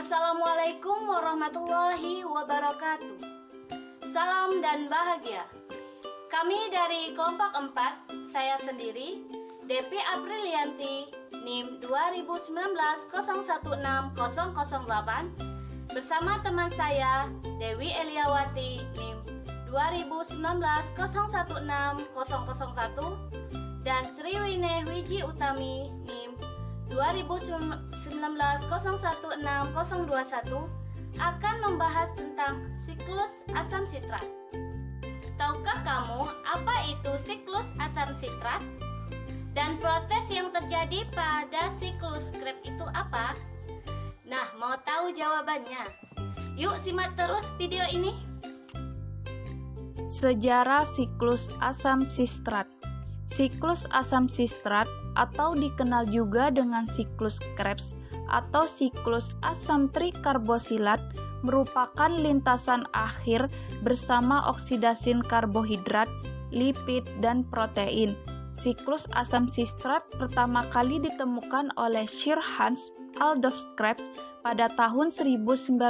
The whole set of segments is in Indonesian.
Assalamualaikum warahmatullahi wabarakatuh. Salam dan bahagia. Kami dari kelompok 4, saya sendiri, Depi Aprilianti, NIM 2019-016008, bersama teman saya, Dewi Eliawati, NIM 2019-016001, dan Sriwineh Wiji Utami, NIM 2019-016021, akan membahas tentang siklus asam sitrat. Tahukah kamu apa itu siklus asam sitrat? Dan proses yang terjadi pada siklus Krebs itu apa? Nah, mau tahu jawabannya? Yuk simak terus video ini. Sejarah siklus asam sitrat. Siklus asam sitrat atau dikenal juga dengan siklus Krebs atau siklus asam trikarbosilat merupakan lintasan akhir bersama oksidasi karbohidrat, lipid, dan protein. Siklus asam sitrat pertama kali ditemukan oleh Sir Hans Adolf Krebs pada tahun 1900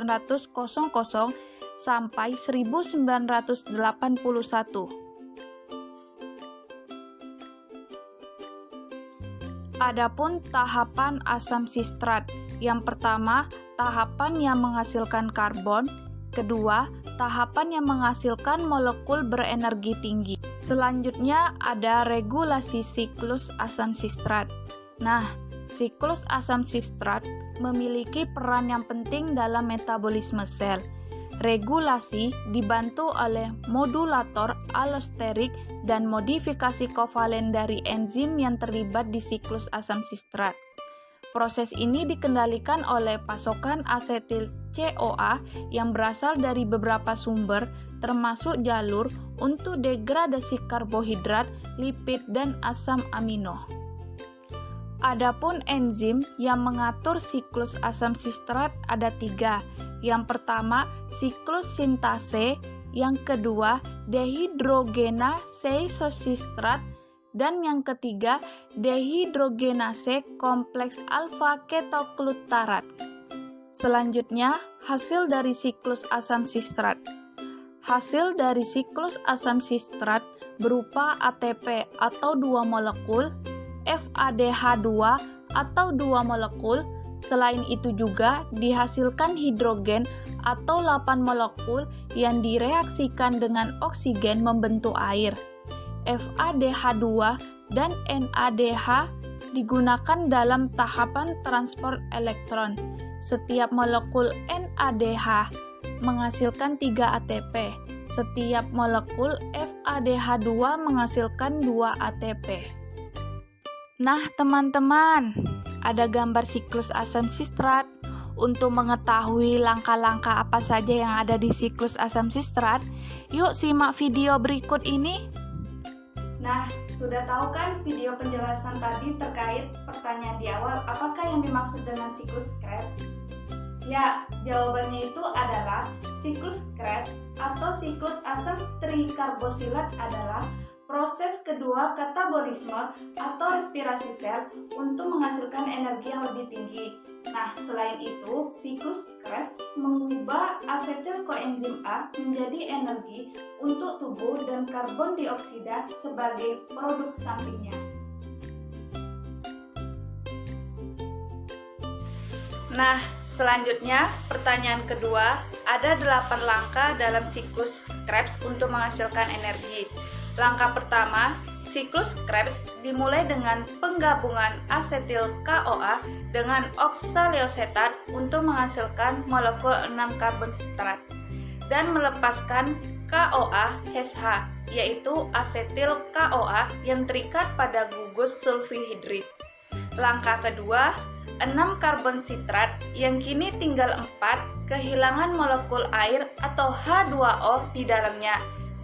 sampai 1981. Adapun tahapan asam sitrat, yang pertama, tahapan yang menghasilkan karbon, kedua, tahapan yang menghasilkan molekul berenergi tinggi. Selanjutnya ada regulasi siklus asam sitrat. Nah, siklus asam sitrat memiliki peran yang penting dalam metabolisme sel. Regulasi dibantu oleh modulator allosterik dan modifikasi kovalen dari enzim yang terlibat di siklus asam sitrat. Proses ini dikendalikan oleh pasokan asetil CoA yang berasal dari beberapa sumber, termasuk jalur untuk degradasi karbohidrat, lipid, dan asam amino. Adapun enzim yang mengatur siklus asam sitrat ada 3. Yang pertama, siklus sintase, yang kedua, dehidrogenase isositrat, dan yang ketiga, dehidrogenase kompleks alfa-ketoglutarat. Selanjutnya, hasil dari siklus asam sitrat. Hasil dari siklus asam sitrat berupa ATP atau 2 molekul, FADH2 atau 2 molekul. Selain itu juga dihasilkan hidrogen atau 8 molekul yang direaksikan dengan oksigen membentuk air. FADH2 dan NADH digunakan dalam tahapan transport elektron. Setiap molekul NADH menghasilkan 3 ATP. Setiap molekul FADH2 menghasilkan 2 ATP. Nah, teman-teman, ada gambar siklus asam sitrat. Untuk mengetahui langkah-langkah apa saja yang ada di siklus asam sitrat, yuk simak video berikut ini. Nah, sudah tahu kan video penjelasan tadi terkait pertanyaan di awal, apakah yang dimaksud dengan siklus Krebs? Ya, jawabannya itu adalah siklus Krebs atau siklus asam trikarbosilat adalah proses kedua katabolisme atau respirasi sel untuk menghasilkan energi yang lebih tinggi. Nah, selain itu, siklus Krebs mengubah asetil koenzim A menjadi energi untuk tubuh dan karbon dioksida sebagai produk sampingnya. Nah, selanjutnya pertanyaan kedua, ada 8 langkah dalam siklus Krebs untuk menghasilkan energi. Langkah pertama, siklus Krebs dimulai dengan penggabungan asetil CoA dengan oksaleosetat untuk menghasilkan molekul 6 karbon sitrat dan melepaskan CoA-H, yaitu asetil CoA yang terikat pada gugus sulfihidrid. Langkah kedua, 6 karbon sitrat yang kini tinggal 4 kehilangan molekul air atau H2O di dalamnya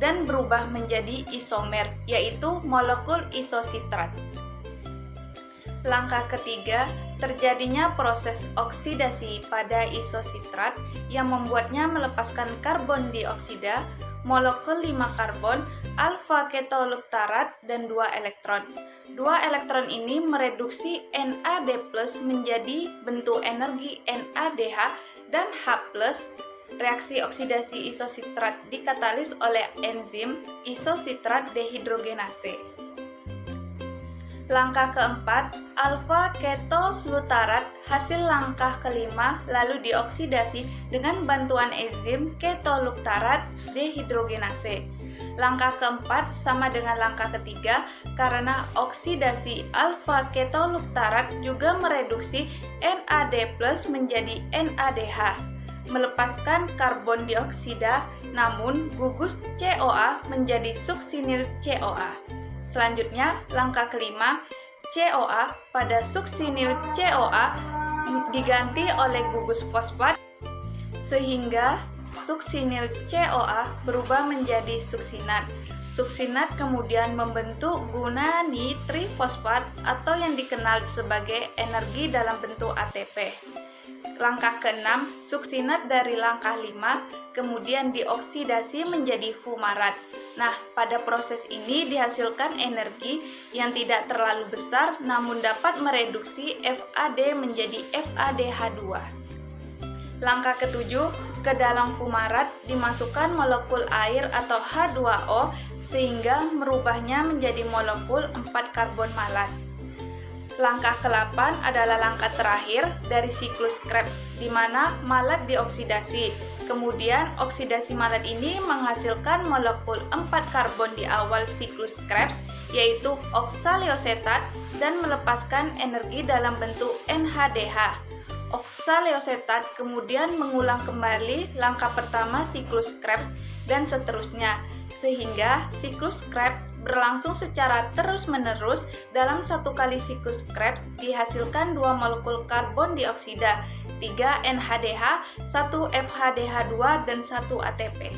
dan berubah menjadi isomer, yaitu molekul isositrat. Langkah ketiga, terjadinya proses oksidasi pada isositrat yang membuatnya melepaskan karbon dioksida, molekul 5 karbon, alfa-ketoluktarat, dan 2 elektron. 2 elektron ini mereduksi NAD+ menjadi bentuk energi NADH dan H+, reaksi oksidasi isositrat dikatalis oleh enzim isositrat dehidrogenase. Langkah keempat, alfa ketolutarat hasil langkah kelima lalu dioksidasi dengan bantuan enzim ketolutarat dehidrogenase. Langkah keempat sama dengan langkah ketiga karena oksidasi alfa ketolutarat juga mereduksi NAD+ menjadi NADH, melepaskan karbon dioksida, namun gugus COA menjadi suksinil COA. Selanjutnya, langkah kelima, COA pada suksinil COA diganti oleh gugus fosfat sehingga suksinil COA berubah menjadi suksinat. Suksinat kemudian membentuk gunani trifosfat atau yang dikenal sebagai energi dalam bentuk ATP. Langkah keenam, suksinat dari langkah 5 kemudian dioksidasi menjadi fumarat. Nah, pada proses ini dihasilkan energi yang tidak terlalu besar namun dapat mereduksi FAD menjadi FADH2. Langkah ketujuh, ke dalam fumarat dimasukkan molekul air atau H2O sehingga merubahnya menjadi molekul 4 karbon malat. Langkah ke-8 adalah langkah terakhir dari siklus Krebs, di mana malat dioksidasi. Kemudian, oksidasi malat ini menghasilkan molekul 4 karbon di awal siklus Krebs, yaitu oksaleosetat, dan melepaskan energi dalam bentuk NHDH. Oksaleosetat kemudian mengulang kembali langkah pertama siklus Krebs, dan seterusnya, sehingga siklus Krebs berlangsung secara terus-menerus. Dalam satu kali siklus Krebs dihasilkan 2 molekul karbon dioksida, 3 NHDH, 1 FHDH2, dan 1 ATP.